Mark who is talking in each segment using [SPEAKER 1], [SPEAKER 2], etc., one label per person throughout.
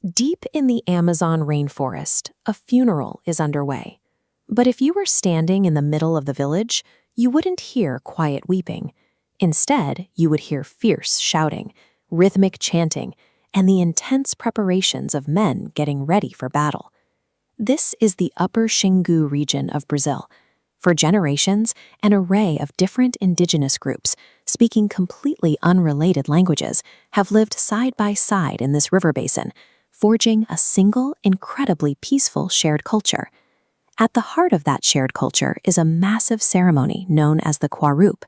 [SPEAKER 1] Deep in the Amazon rainforest, a funeral is underway. But if you were standing in the middle of the village, you wouldn't hear quiet weeping. Instead, you would hear fierce shouting, rhythmic chanting, and the intense preparations of men getting ready for battle. This is the Upper Xingu region of Brazil. For generations, an array of different indigenous groups, speaking completely unrelated languages, have lived side by side in this river basin, forging a single, incredibly peaceful shared culture. At the heart of that shared culture is a massive ceremony known as the Kwarup.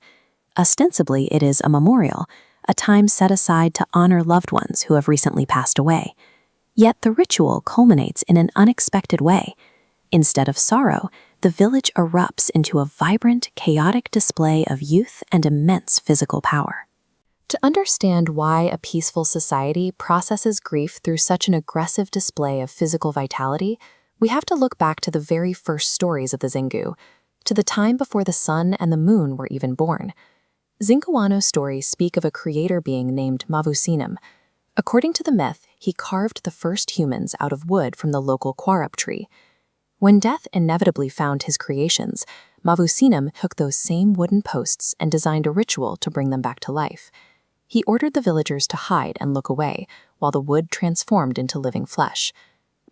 [SPEAKER 1] Ostensibly, it is a memorial, a time set aside to honor loved ones who have recently passed away. Yet the ritual culminates in an unexpected way. Instead of sorrow, the village erupts into a vibrant, chaotic display of youth and immense physical power. To understand why a peaceful society processes grief through such an aggressive display of physical vitality, we have to look back to the very first stories of the Xingu, to the time before the sun and the moon were even born. Xinguano stories speak of a creator being named Mavusinam. According to the myth, he carved the first humans out of wood from the local Kwarup tree. When death inevitably found his creations, Mavusinam took those same wooden posts and designed a ritual to bring them back to life. He ordered the villagers to hide and look away, while the wood transformed into living flesh.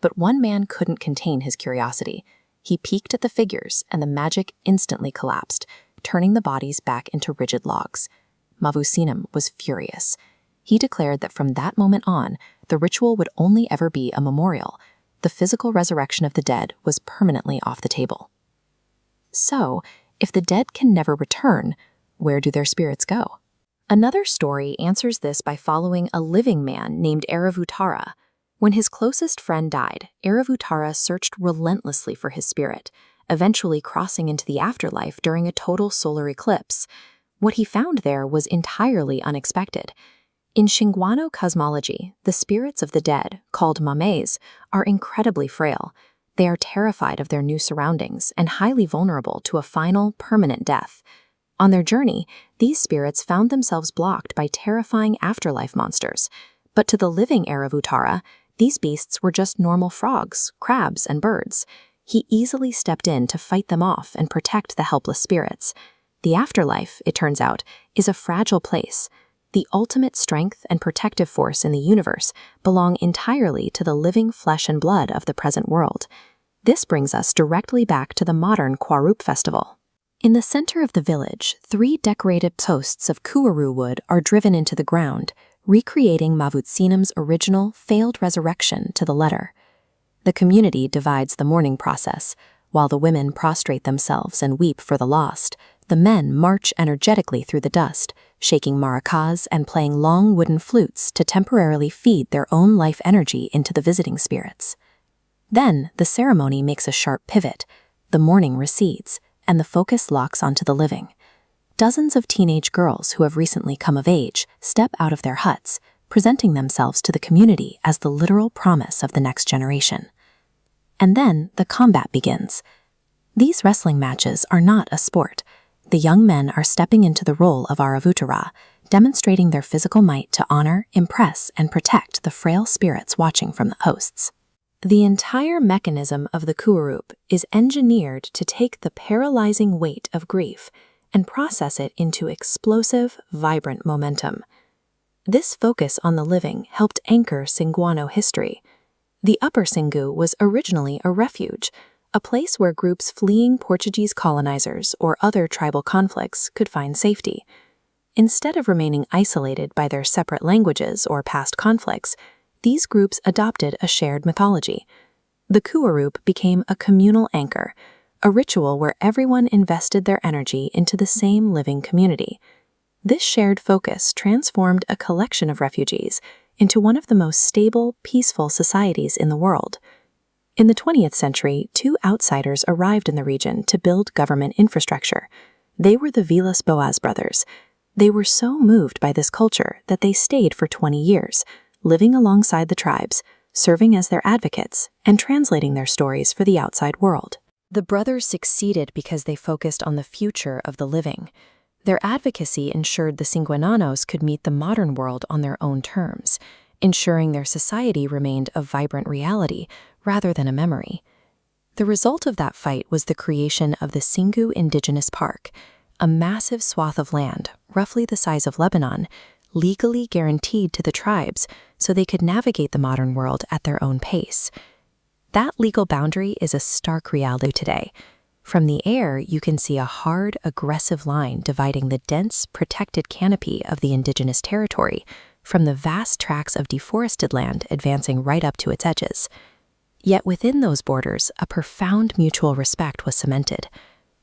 [SPEAKER 1] But one man couldn't contain his curiosity. He peeked at the figures, and the magic instantly collapsed, turning the bodies back into rigid logs. Mavusinam was furious. He declared that from that moment on, the ritual would only ever be a memorial. The physical resurrection of the dead was permanently off the table. So, if the dead can never return, where do their spirits go? Another story answers this by following a living man named Aravutara. When his closest friend died, Aravutara searched relentlessly for his spirit, eventually crossing into the afterlife during a total solar eclipse. What he found there was entirely unexpected. In Xinguano cosmology, the spirits of the dead, called mames, are incredibly frail. They are terrified of their new surroundings and highly vulnerable to a final, permanent death. On their journey, these spirits found themselves blocked by terrifying afterlife monsters. But to the living Aravutara, these beasts were just normal frogs, crabs, and birds. He easily stepped in to fight them off and protect the helpless spirits. The afterlife, it turns out, is a fragile place. The ultimate strength and protective force in the universe belong entirely to the living flesh and blood of the present world. This brings us directly back to the modern Kwarup festival. In the center of the village, 3 decorated posts of kuaru wood are driven into the ground, recreating Mavusinam's original failed resurrection to the letter. The community divides the mourning process. While the women prostrate themselves and weep for the lost, the men march energetically through the dust, shaking maracas and playing long wooden flutes to temporarily feed their own life energy into the visiting spirits. Then, the ceremony makes a sharp pivot. The mourning recedes, and the focus locks onto the living. Dozens of teenage girls who have recently come of age step out of their huts, presenting themselves to the community as the literal promise of the next generation. And then the combat begins. These wrestling matches are not a sport. The young men are stepping into the role of Aravutara, demonstrating their physical might to honor, impress, and protect the frail spirits watching from the posts. The entire mechanism of the Kwarup is engineered to take the paralyzing weight of grief and process it into explosive, vibrant momentum. This focus on the living helped anchor Xinguano history. The Upper Xingu was originally a refuge, a place where groups fleeing Portuguese colonizers or other tribal conflicts could find safety. Instead of remaining isolated by their separate languages or past conflicts, these groups adopted a shared mythology. The Kwarup became a communal anchor, a ritual where everyone invested their energy into the same living community. This shared focus transformed a collection of refugees into one of the most stable, peaceful societies in the world. In the 20th century, 2 outsiders arrived in the region to build government infrastructure. They were the Villas-Boas brothers. They were so moved by this culture that they stayed for 20 years, living alongside the tribes, serving as their advocates, and translating their stories for the outside world. The brothers succeeded because they focused on the future of the living. Their advocacy ensured the Xinguananos could meet the modern world on their own terms. ensuring their society remained a vibrant reality rather than a memory. The result of that fight was the creation of the Singu Indigenous Park, a massive swath of land, roughly the size of Lebanon, legally guaranteed to the tribes so they could navigate the modern world at their own pace. That legal boundary is a stark reality today. From the air, you can see a hard, aggressive line dividing the dense, protected canopy of the indigenous territory from the vast tracts of deforested land advancing right up to its edges. Yet within those borders, a profound mutual respect was cemented.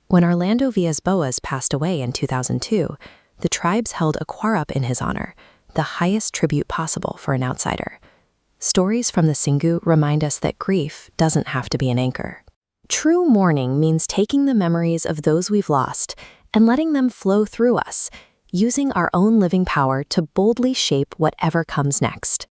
[SPEAKER 1] When Orlando Villas-Boas passed away in 2002, the tribes held a quarup in his honor, the highest tribute possible for an outsider. Stories from the Singu remind us that grief doesn't have to be an anchor. True mourning means taking the memories of those we've lost and letting them flow through us, using our own living power to boldly shape whatever comes next.